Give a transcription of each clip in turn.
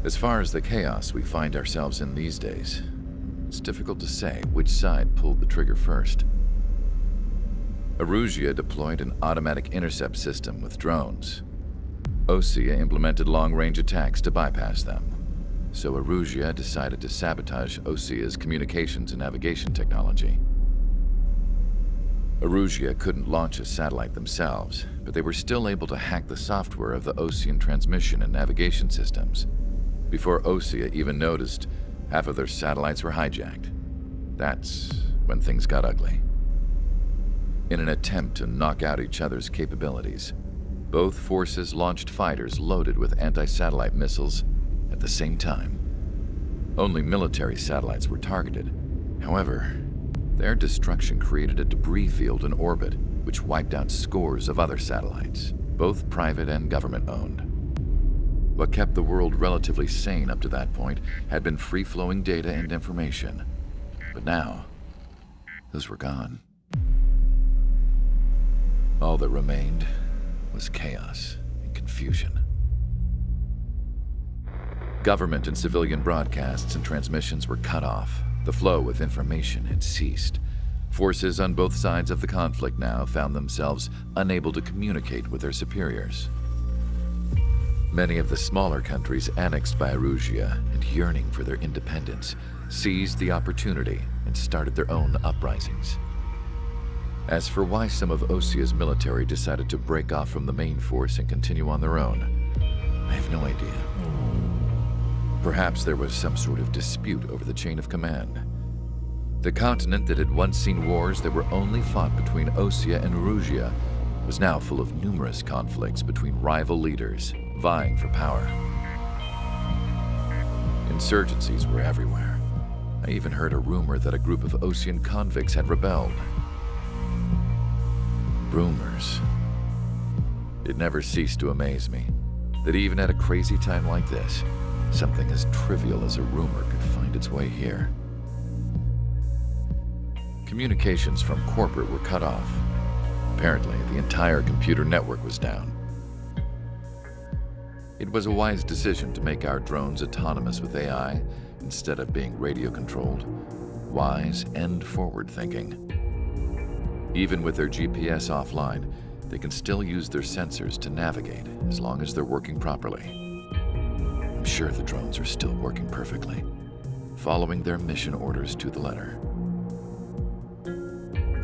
As far as the chaos we find ourselves in these days, it's difficult to say which side pulled the trigger first. Erusia deployed an automatic intercept system with drones. Osea implemented long-range attacks to bypass them. So Erusia decided to sabotage Osea's communications and navigation technology. Erusia couldn't launch a satellite themselves, but they were still able to hack the software of the Osean transmission and navigation systems. Before Osea even noticed, half of their satellites were hijacked. That's when things got ugly. In an attempt to knock out each other's capabilities, both forces launched fighters loaded with anti-satellite missiles at the same time. Only military satellites were targeted. However, their destruction created a debris field in orbit, which wiped out scores of other satellites, both private and government-owned. What kept the world relatively sane up to that point had been free-flowing data and information. But now, those were gone. All that remained was chaos and confusion. Government and civilian broadcasts and transmissions were cut off. The flow of information had ceased. Forces on both sides of the conflict now found themselves unable to communicate with their superiors. Many of the smaller countries annexed by Erusia and yearning for their independence seized the opportunity and started their own uprisings. As for why some of Osea's military decided to break off from the main force and continue on their own, I have no idea. Perhaps there was some sort of dispute over the chain of command. The continent that had once seen wars that were only fought between Osea and Erusia was now full of numerous conflicts between rival leaders vying for power. Insurgencies were everywhere. I even heard a rumor that a group of Osean convicts had rebelled. Rumors. It never ceased to amaze me that even at a crazy time like this, something as trivial as a rumor could find its way here. Communications from corporate were cut off. Apparently, the entire computer network was down. It was a wise decision to make our drones autonomous with AI instead of being radio-controlled. Wise and forward-thinking. Even with their GPS offline, they can still use their sensors to navigate as long as they're working properly. I'm sure the drones are still working perfectly, following their mission orders to the letter.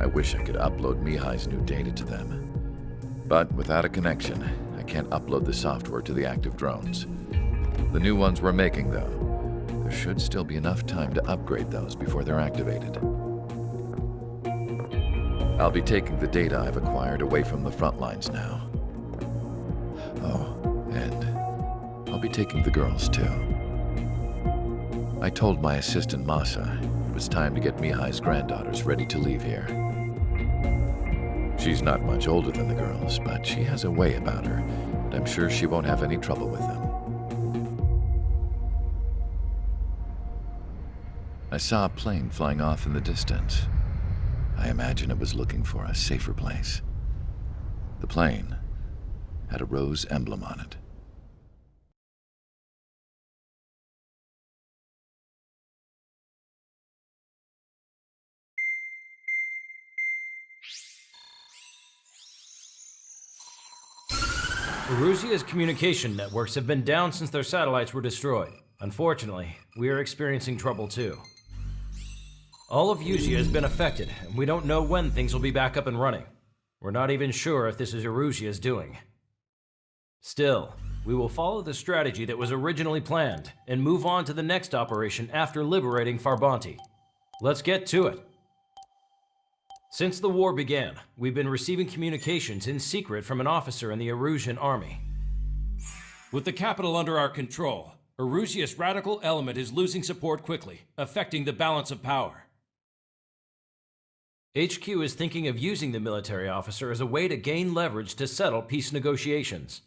I wish I could upload Mihai's new data to them. But without a connection, I can't upload the software to the active drones. The new ones we're making, though, there should still be enough time to upgrade those before they're activated. I'll be taking the data I've acquired away from the front lines now. Oh, and I'll be taking the girls too. I told my assistant Masa it was time to get Mihai's granddaughters ready to leave here. She's not much older than the girls, but she has a way about her, and I'm sure she won't have any trouble with them. I saw a plane flying off in the distance. I imagine it was looking for a safer place. The plane had a rose emblem on it. Erusia's communication networks have been down since their satellites were destroyed. Unfortunately, we are experiencing trouble too. All of Usia has been affected, and we don't know when things will be back up and running. We're not even sure if this is Erusia's doing. Still, we will follow the strategy that was originally planned and move on to the next operation after liberating Farbanti. Let's get to it. Since the war began, we've been receiving communications in secret from an officer in the Erusian army. With the capital under our control, Erusia's radical element is losing support quickly, affecting the balance of power. HQ is thinking of using the military officer as a way to gain leverage to settle peace negotiations.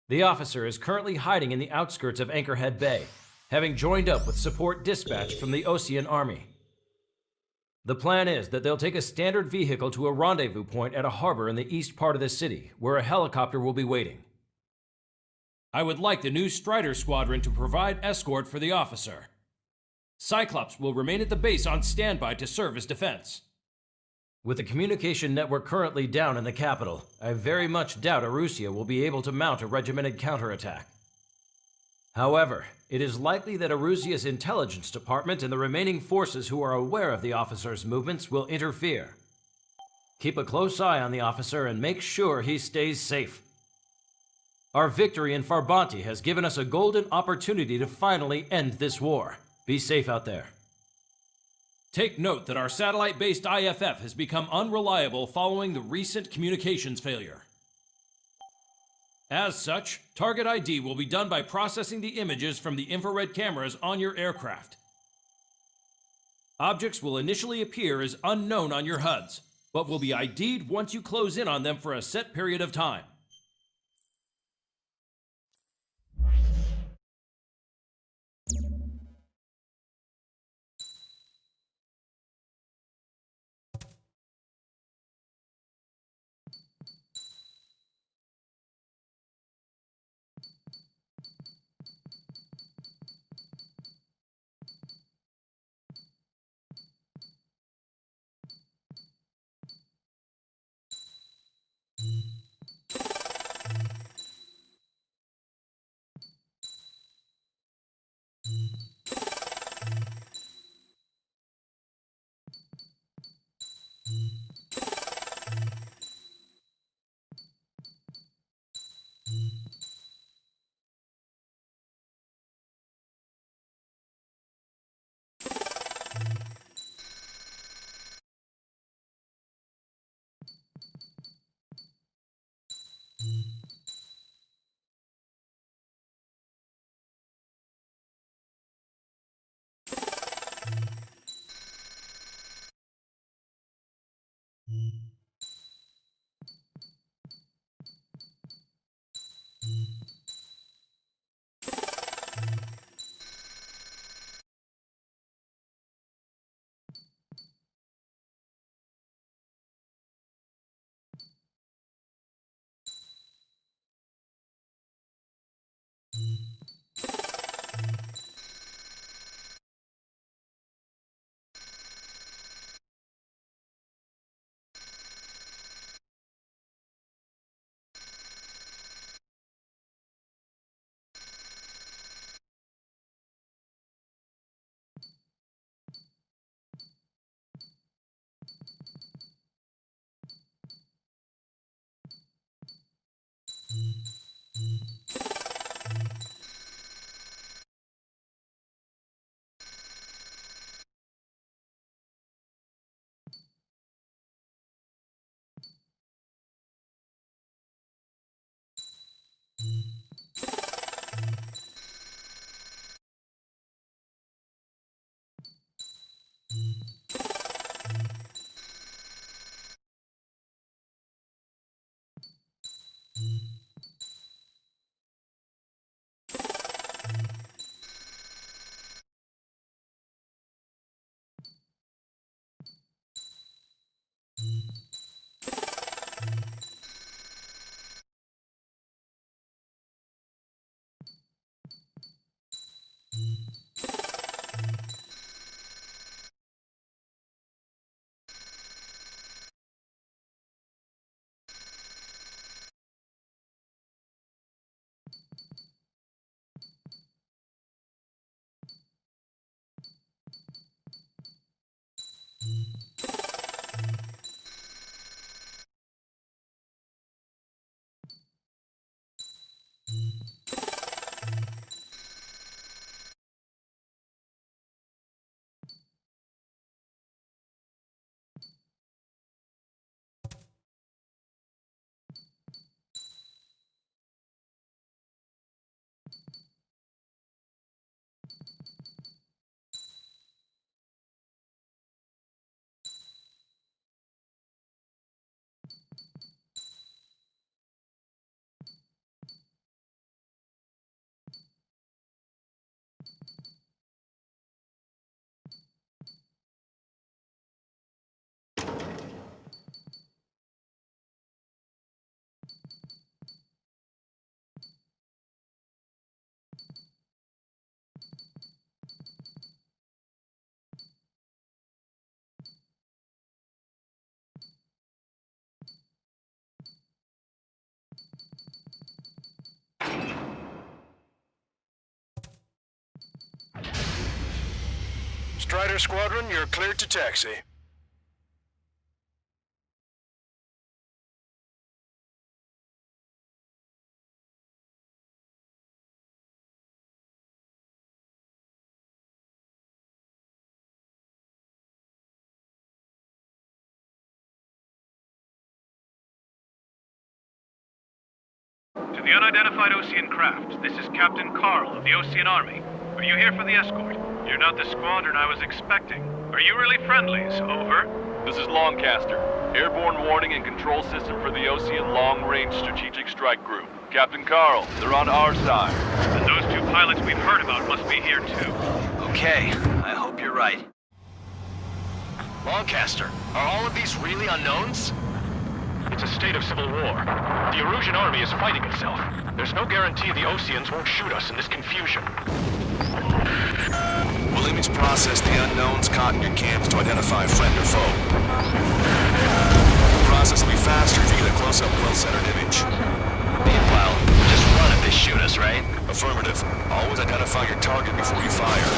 The officer is currently hiding in the outskirts of Anchorhead Bay, having joined up with support dispatched from the Osean army. The plan is that they'll take a standard vehicle to a rendezvous point at a harbor in the east part of the city, where a helicopter will be waiting. I would like the new Strider Squadron to provide escort for the officer. Cyclops will remain at the base on standby to serve as defense. With the communication network currently down in the capital, I very much doubt Arusea will be able to mount a regimented counterattack. However, it is likely that Arusea's intelligence department and the remaining forces who are aware of the officer's movements will interfere. Keep a close eye on the officer and make sure he stays safe. Our victory in Farbanti has given us a golden opportunity to finally end this war. Be safe out there. Take note that our satellite-based IFF has become unreliable following the recent communications failure. As such, target ID will be done by processing the images from the infrared cameras on your aircraft. Objects will initially appear as unknown on your HUDs, but will be ID'd once you close in on them for a set period of time. Strider Squadron, you're cleared to taxi. To the unidentified Osean craft, this is Captain Carl of the Osean Army. Are you here for the escort? You're not the squadron I was expecting. Are you really friendlies? Over. This is Longcaster. Airborne warning and control system for the Osean Long-Range Strategic Strike Group. Captain Carl, they're on our side. And those two pilots we've heard about must be here too. Okay, I hope you're right. Longcaster, are all of these really unknowns? It's a state of civil war. The Erusian army is fighting itself. There's no guarantee the Oseans won't shoot us in this confusion. We'll image process the unknowns caught in your camps to identify friend or foe. The process will be faster if you get a close-up, well-centered image. Meanwhile, just run if they shoot us, right? Affirmative. Always identify your target before you fire.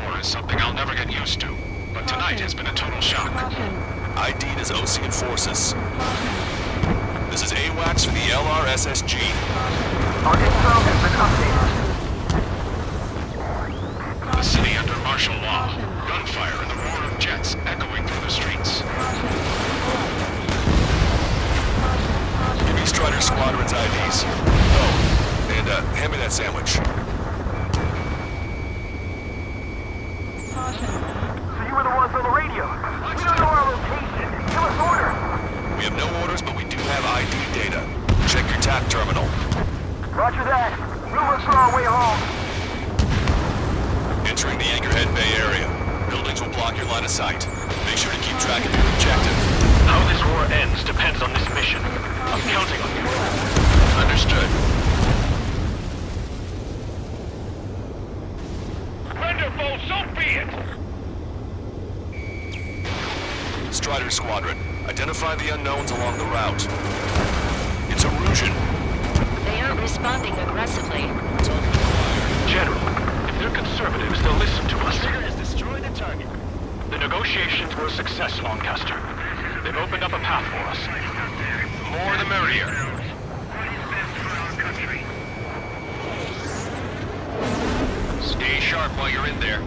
War is something I'll never get used to, but tonight has been a total shock. ID'd as Osean forces. This is AWACS for the LRSSG. Our info has been updated. The city under martial law. Gunfire and the roar of jets echoing through the streets. Give me Strider Squadron's IDs. Oh, and hand me that sandwich. So you were the ones on the radio. We don't know our location. Give us orders. We have no orders, but we do have ID data. Check your TAC terminal. Roger that. We'll look for our way home. Entering the Anchorhead Bay area. Buildings will block your line of sight. Make sure to keep track of your objective. How this war ends depends on this mission. I'm counting on you. Understood. Wonderful, so be it! Strider Squadron, identify the unknowns along the route. It's Erusian. They aren't responding aggressively. General, if they're conservatives, they'll listen to us. Trigger has destroyed the target. The negotiations were a success, Longcaster. They've opened up a path for us. The more the merrier. Stay sharp while you're in there.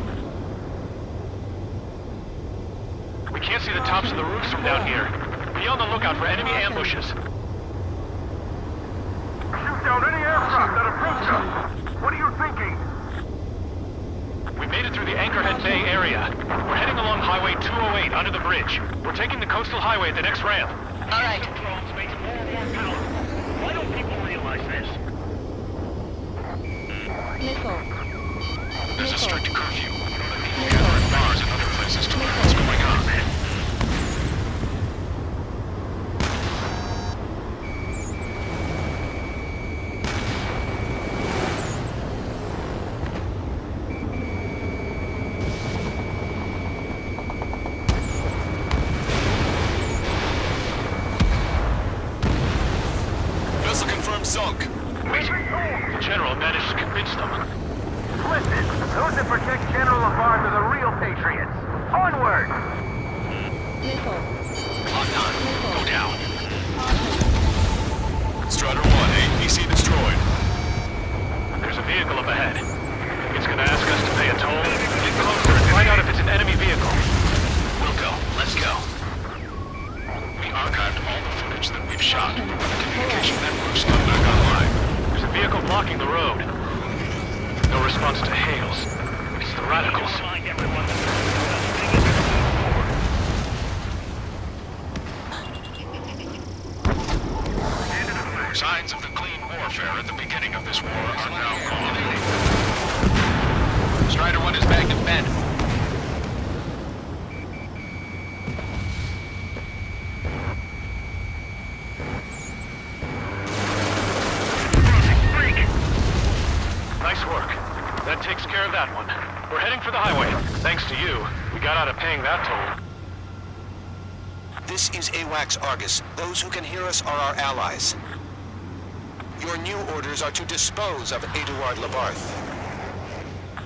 We can't see the tops of the roofs from down here. Be on the lookout for enemy ambushes. Shoot down any aircraft that approach us. What are you thinking? We made it through the Anchorhead Bay area. We're heading along Highway 208 under the bridge. We're taking the coastal highway at the next ramp. All right. Why don't people realize this? There's a strict curfew. People gather in bars and other places to learn what's going on. Vessel confirmed sunk. Wait! The General managed to convince them. Listen, those that protect General Labarge are the real patriots. Onward! Locked on. Go down. Strider 1, APC destroyed. There's a vehicle up ahead. It's gonna ask us to pay a toll. Get closer and find out if it's an enemy vehicle. We'll go. Let's go. We archived all the footage that we've shot, but the communication network's not back online. There's a vehicle blocking the road. No response to hails. It's the radicals. Signs of the clean warfare at the beginning of this war are now gone. Strider 1 is bagged and bent. Nice work. That takes care of that one. We're heading for the highway. Thanks to you, we got out of paying that toll. This is AWACS Argus. Those who can hear us are our allies. Your new orders are to dispose of Eduard Labarth.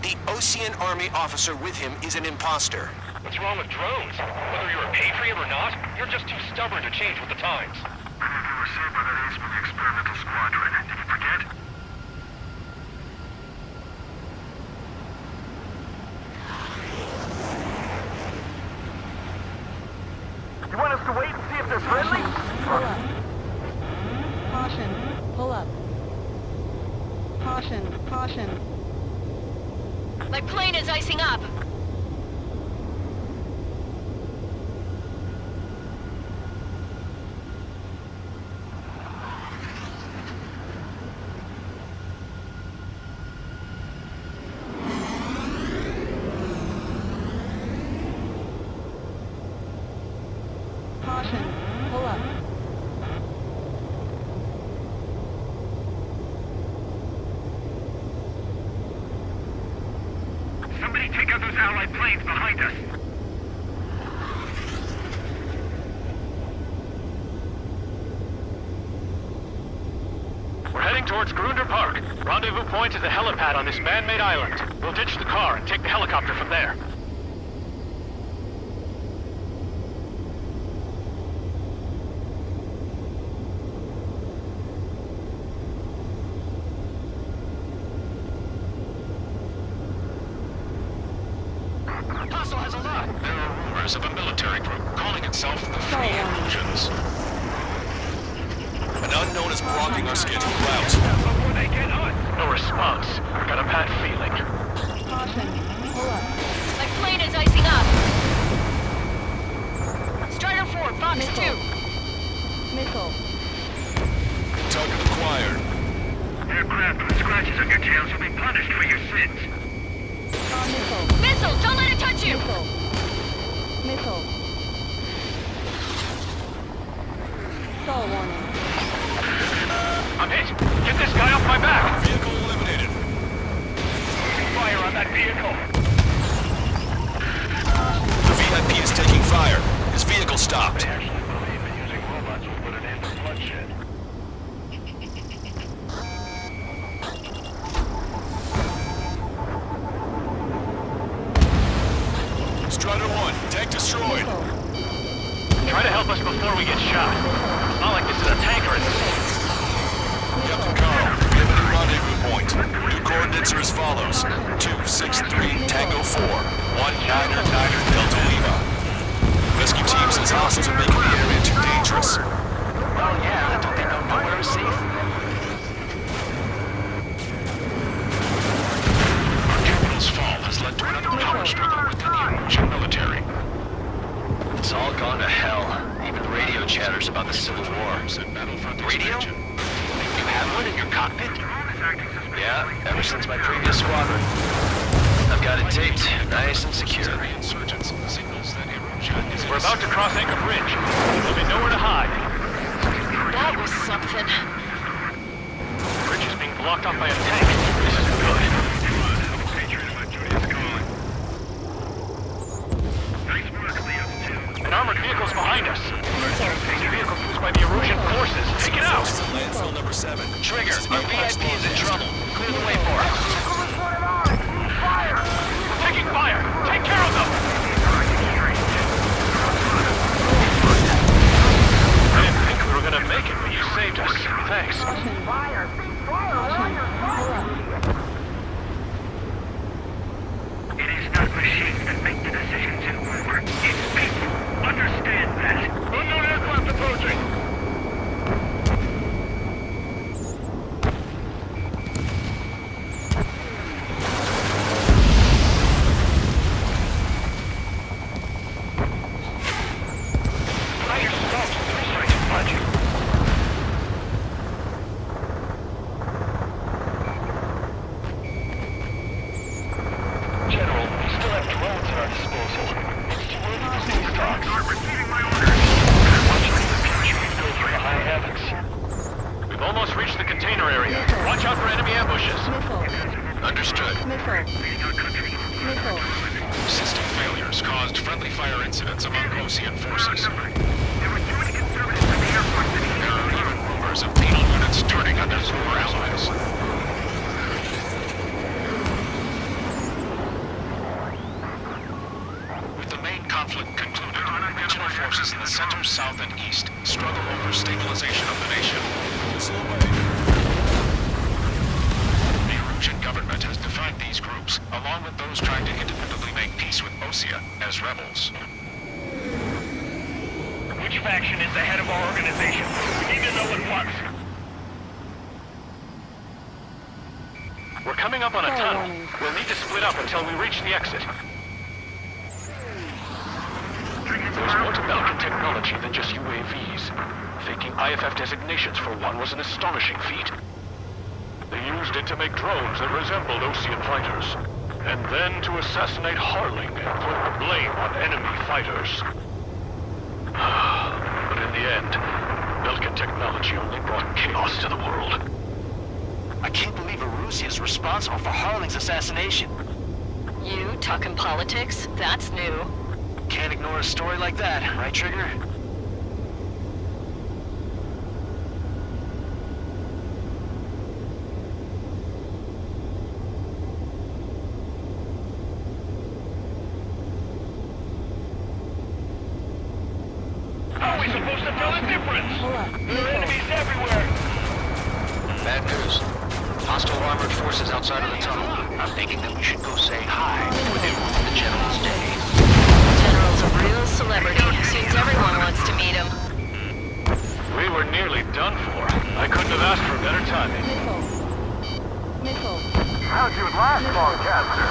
The Ocean Army officer with him is an imposter. What's wrong with drones? Whether you're a patriot or not, you're just too stubborn to change with the times. I know you were saved by that ace from the experimental squadron. Did you forget? You want us to wait and see if they're friendly? Pull up. Caution. Pull up. Caution. Caution. My plane is icing up. Caution. Pull up. Somebody take out those Allied planes behind us. We're heading towards Grunder Park. Rendezvous point is a helipad on this man-made island. We'll ditch the car and take the helicopter from there. Hostile has a lot. There are rumors of a military group calling itself the Free Illusions. An unknown is blocking our scheduled route. Before they get us! No response. I got a bad feeling. Caution. Pull up. My plane is icing up. Strider 4, Fox 2. Missile. Target acquired. Aircraft with scratches on your tails will be punished for your sins. Missile. Missile, don't let it touch you! Missile. Missile. Stall warning. I'm hit! Get this guy off my back! Vehicle eliminated. Fire on that vehicle! The VIP is taking fire. His vehicle stopped. They actually believe that using robots will put an end to bloodshed. Strider 1, tank destroyed. Try to help us before we get shot. It's not like this is a tanker in this. Captain Carl, we have a new rendezvous point. New coordinates are as follows. 263 Tango 4, 19er Delta Lima. Rescue team says hostiles are making the area too dangerous. Well, yeah, don't they know nowhere is safe? Our capital's fall has led to another power struggle with the Illusion military. It's all gone to hell. Even radio chatters about the Civil War. Radio? You have one in your cockpit? Yeah, ever since my previous squadron. I've got it taped, nice and secure. We're about to cross Anchor Bridge. There'll be nowhere to hide. That was something. The bridge is being blocked off by a tank. This isn't good. An armored vehicle's behind us. The vehicle used by the Erusian forces. Take it out! Landfill number 7. Trigger, our VIP is in trouble. Clear the way for it. Taking fire! Take care of them! I didn't think we were gonna make it, but you saved us. Thanks. Fire! Caution. Pull up. It is not machines that make the decisions in war. It's people. Understand that. Unknown aircraft approaching. Fire stops 3 seconds, buddy. General, we still have drones at our disposal. It's too early to see stocks. I'm receiving my orders. Watching the future we built from the high heavens. We've almost reached the container area. Watch out for enemy ambushes. Missile. Understood. Missile. Missile. System failures caused friendly fire incidents among Ocean forces. There were too many conservatives in the Air Force that he There are even rumors of penal units turning on their former allies. concluded. Regional forces in the center, south, and east struggle over stabilization of the nation. The Erusian government has defined these groups, along with those trying to independently make peace with Osea, as rebels. Which faction is the head of our organization? We need to know at once. We're coming up on a tunnel. We'll need to split up until we reach the exit. There's more to Belkin technology than just UAVs. Faking IFF designations for one was an astonishing feat. They used it to make drones that resembled Osean fighters, and then to assassinate Harling and put the blame on enemy fighters. But in the end, Belkin technology only brought chaos to the world. I can't believe Erusia is responsible for Harling's assassination. You talking politics? That's new. Can't ignore a story like that, right, Trigger? How are we supposed to tell the difference? There are enemies everywhere. Bad news. Hostile armored forces outside of the tunnel. I'm thinking that we should go say hi before they ruin the General's day. General's a real celebrity. Seems everyone wants to meet him. We were nearly done for. I couldn't have asked for better timing. Missile. How'd you last, Longcaster?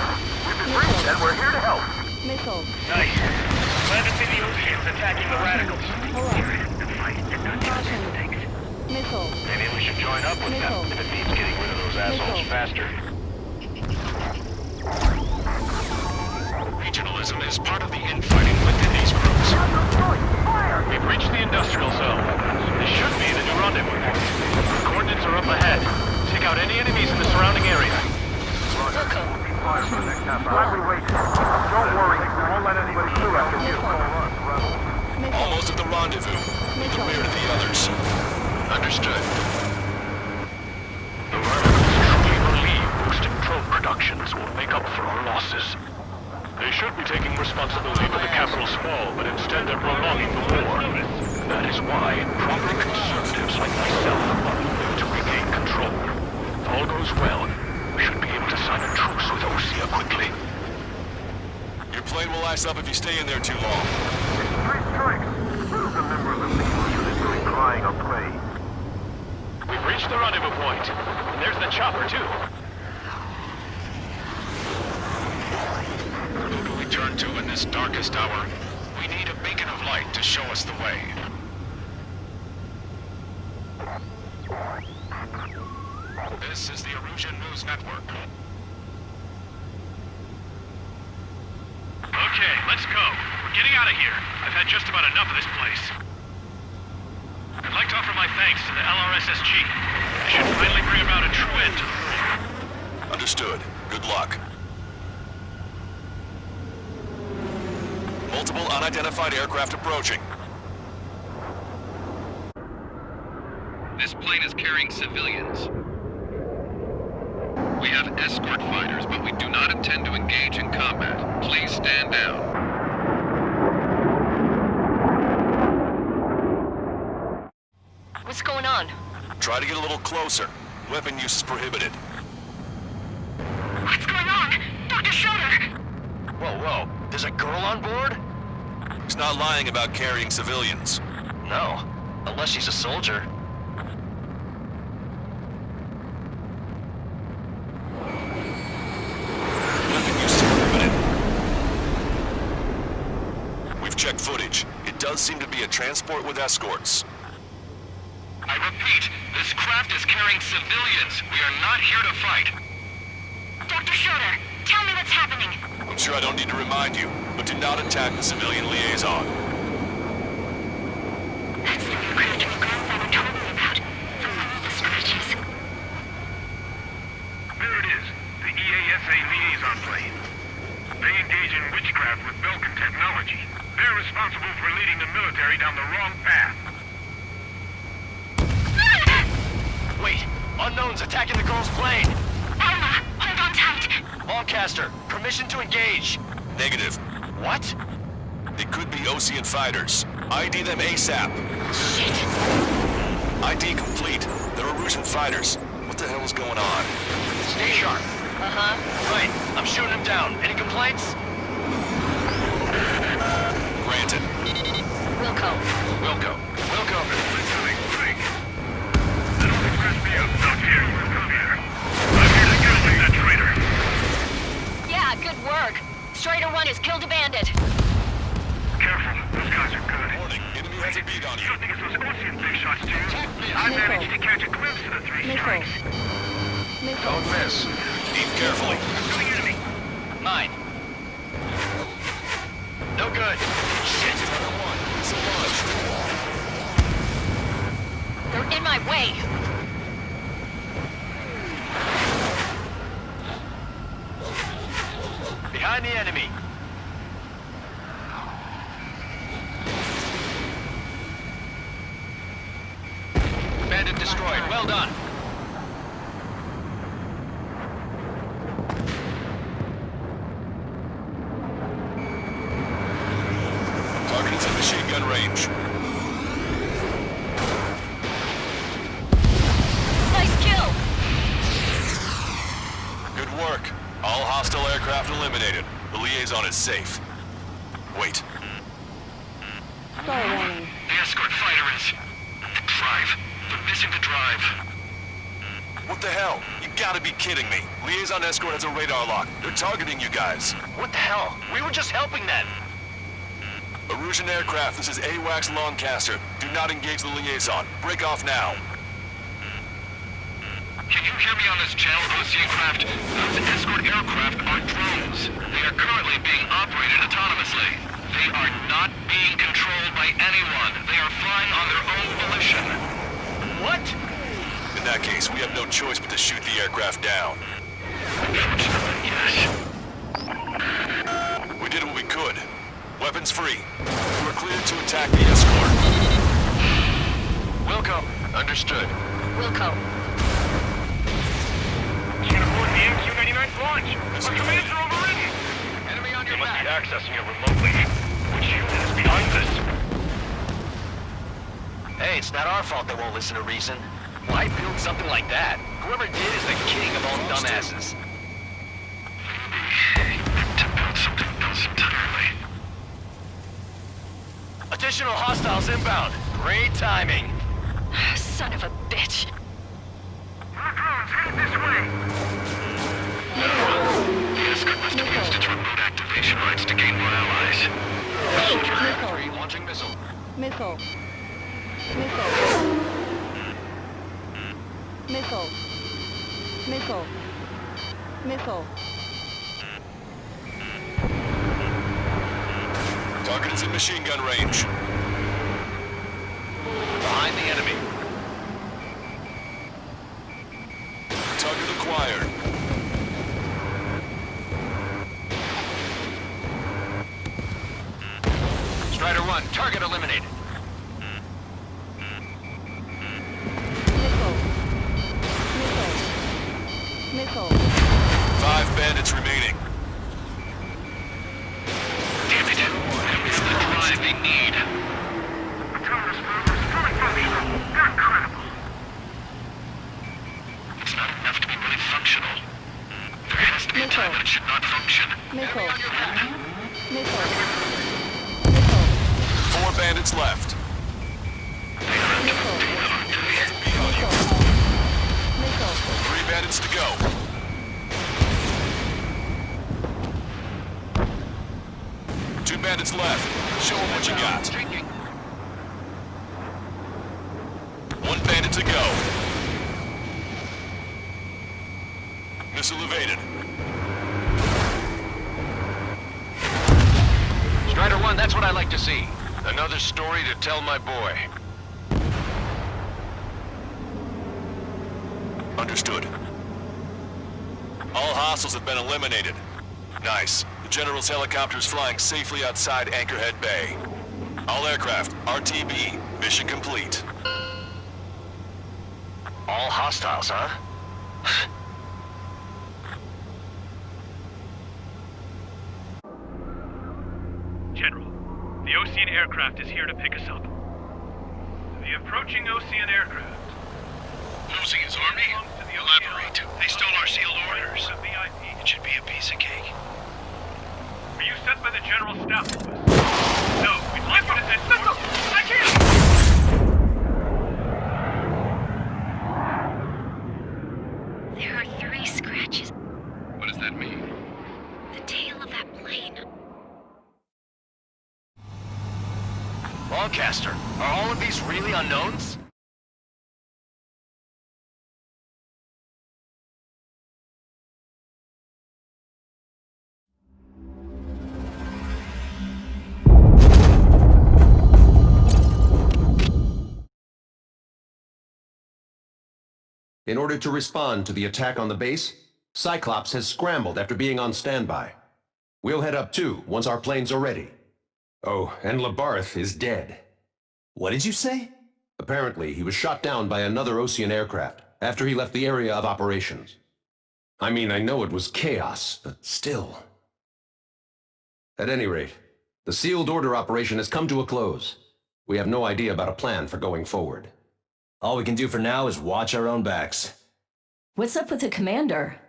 We've been briefed and we're here to help. Missile. Nice. Glad to see the Oseans attacking the radicals. Caution. Missile. Maybe we should join up with them if it means getting rid of those assholes faster. Regionalism is part of the infighting within these groups. We've reached the industrial zone. This should be the new rendezvous point. Coordinates are up ahead. Take out any enemies in the surrounding area. Fire for the next half hour. While we wait, don't worry. We won't let anybody through after you. Almost at the rendezvous. In the rear of the others. Understood. The radicals truly believe boosting drone productions will make up for our losses. They should be taking responsibility for the capital's fall, but instead they're prolonging the war. That is why proper conservatives like myself are moving to regain control. If all goes well, we should be able to sign a truce with Osea quickly. Your plane will ice up if you stay in there too long. Three strikes. Who's the member of the legal unit really crying a play? We've reached the rendezvous point. And there's the chopper, too. Who do we turn to in this darkest hour? We need a beacon of light to show us the way. This is the Erusian News Network. Okay, let's go. We're getting out of here. I've had just about enough of this place. I'd like to offer my thanks to the LRSSG. They should finally bring about a true end to the war. Understood. Good luck. Multiple unidentified aircraft approaching. This plane is carrying civilians. We have escort fighters, but we do not intend to engage in combat. Please stand down. What's going on? Try to get a little closer. Weapon use is prohibited. What's going on? Dr. Schroeder! Whoa. There's a girl on board? He's not lying about carrying civilians. No. Unless she's a soldier. Weapon use is prohibited. We've checked footage. It does seem to be a transport with escorts. I repeat, this craft is carrying civilians. We are not here to fight. Dr. Schroeder, tell me what's happening. I'm sure I don't need to remind you, but do not attack the civilian liaison. That's the new craft your grandfather told me about. From all the scratches. There it is. The EASA liaison plane. They engage in witchcraft with Belkin technology. They're responsible for leading the military down the wrong path. Wait! Unknown's attacking the girl's plane! Alma, hold on tight. Longcaster, permission to engage. Negative. What? It could Ocean fighters. ID them ASAP. ID complete. They're Erusian fighters. What the hell is going on? Stay sharp. Right, I'm shooting them down. Any complaints? Granted. Wilco. Wilco. Incoming. Frank. I don't express me up. Not here. Come here. I'm here to kill that traitor. Yeah, good work. Strider 1 has killed a bandit. Careful. Those guys are good. Warning. Enemy has a bead on You you. don't think it's those Ocean big shots, do you? I managed to catch a glimpse of the three strikes. Missile. Don't miss. Aim carefully. Pursuing enemy. Mine. No good. Shit. They're in my way. Behind the enemy. Bandit destroyed. Well done. Target is in machine gun range. Nice kill. Good work. All hostile aircraft eliminated. The liaison is safe. Wait. Star warning. The escort fighter is... the drive. They're missing the drive. What the hell? You gotta be kidding me. Liaison escort has a radar lock. They're targeting you guys. What the hell? We were just helping them. Erusian aircraft, this is AWACS Lancaster. Do not engage the liaison. Break off now. Can you hear me on this channel, Ocean craft? Those escort aircraft are drones. They are currently being operated autonomously. They are not being controlled by anyone. They are flying on their own volition. What? In that case, we have no choice but to shoot the aircraft down. Unfortunately, yes. We did what we could. Weapons free. We were cleared to attack the escort. Wilco. Understood. Wilco. Can't afford the MQ-99's launch. Our commands are overridden. Enemy on They your must back. be accessing it remotely. Which unit is behind this? Hey, it's not our fault they won't listen to reason. Why build something like that? Whoever did is the king of all dumbasses. To build something else entirely. Additional hostiles inbound. Great timing. Son of a bitch. More drones headed this way. The escort must have used its remote activation rights to gain more allies. Missile. Launching missile. Missile. Missile. Missile. Missile. Missile. Target is in machine gun range. Behind the enemy. Target acquired. Strider 1, target eliminated. Missile. Missile. Missile. 5 bandits remaining. Damn it. It's the drive they need. Autonomous movers fully functional. They're incredible. It's not enough to be really functional. There has to be a time when it should not function. Missile. Missile. 4 bandits left. Missile. Missile. Missile. 3 bandits to go. Two bandits left. Show them what you got. 1 bandit to go. Missile evaded. Strider 1, that's what I like to see. Another story to tell my boy. Understood. All hostiles have been eliminated. Nice. The General's helicopter is flying safely outside Anchorhead Bay. All aircraft, RTB, mission complete. All hostiles, huh? General, the Ocean aircraft is here to pick us up. The approaching Ocean aircraft. Losing his army? Elaborate. They stole our sealed orders. It should be a piece of cake. Were you sent by the General Staff Office? No, we'd like you to escort... I can't! There are 3 scratches. What does that mean? The tail of that plane. Lancaster, are all of these really unknowns? In order to respond to the attack on the base, Cyclops has scrambled after being on standby. We'll head up too, once our planes are ready. Oh, and Labarth is dead. What did you say? Apparently, he was shot down by another Ocean aircraft after he left the area of operations. I mean, I know it was chaos, but still. At any rate, the sealed order operation has come to a close. We have no idea about a plan for going forward. All we can do for now is watch our own backs. What's up with the commander?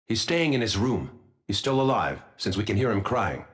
He's staying in his room. He's still alive, since we can hear him crying.